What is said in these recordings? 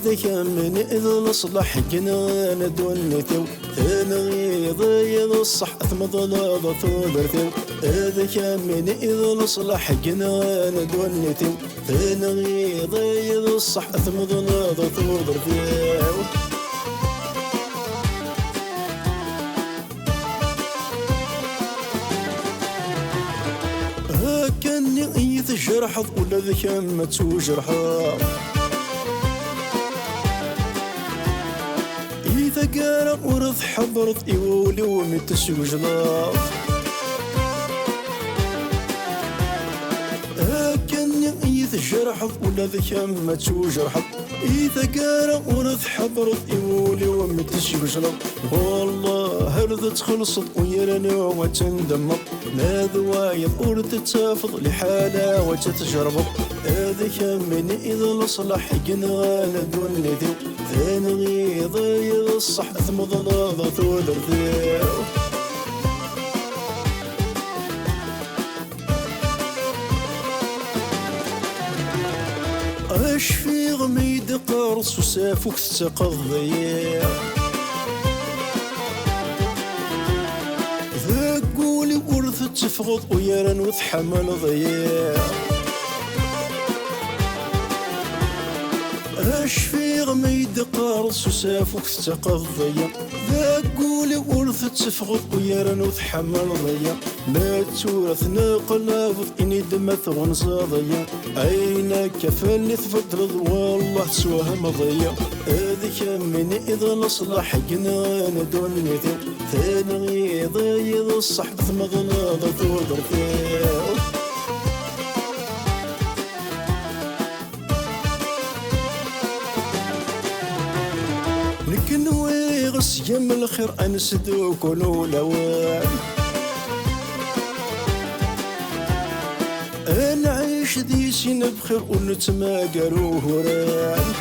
هذاك من إذا نصلح جنا ندونتو ثاني ضيض الصح ثمض لاض ثودرتو هذاك من إذا نصلح جنا ندونتو ثاني ضيض الصح ثمض لاض ثودرتو كاني يتجرحض ولا ذاك ما توجرحض إذا قال ورث حضرت إيولي ومتسوجلاض كاني يتجرحض ولا ذاك ما توجرحض إذا قال ورث حضرت إيولي ومتسوجلاض والله هرذا تخلصت ويراني وتندمر لا ذوايض ورد تافض لحالة وتتجربض هذيك من إذا نصلح جنا ندوني ذو ثاني ضيض الصح ثمض لاض ثودر ذو اش في غميد قارص وسافوك تقضي قولي ورث تفغض ويران وتحمل ضياع اش في غميد قارص وسافوك تقضي ذا قولي ورث تفغض ويران وتحمل ضياع ما تورث نقلافض اني دمث ونصاضيا عينك كفلني تفضل والله تسواها مضيا هذيك من اذا نصلح جنا ندوني ذو ثاني ضيض الصح ثمض لاض ثودر ثاو نكنوي غس يم الخير انسدو كونو لوان نعيش ذي سين بخير ونتماقر وهران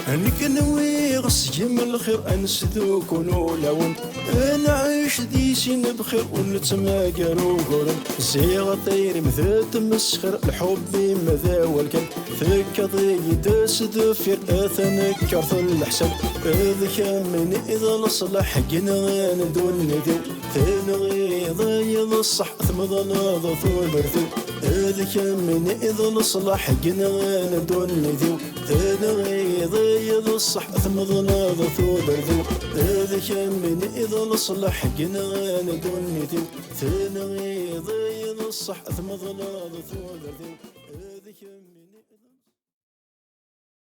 نكنوي غس يم الخير انسدو كونو لون نعيش ذي سين بخير ونتماقر وهران زيغ طير مثل تمسخر الحب مذا والكل فك ضيد سدفير اثنك كرث الحسن اذا من اذا نصلح جنا ندوني ذو ثاني ضيض الصح ثمض لاض ثودرتو هذاك من إذا نصلح جنا ندوني ذو ثاني ضيض الصح ثمض لاض ثودرتو هذاك من إذا نصلح جنا ندوني ذو ثاني ضيض الصح ثمض لاض ثودرتو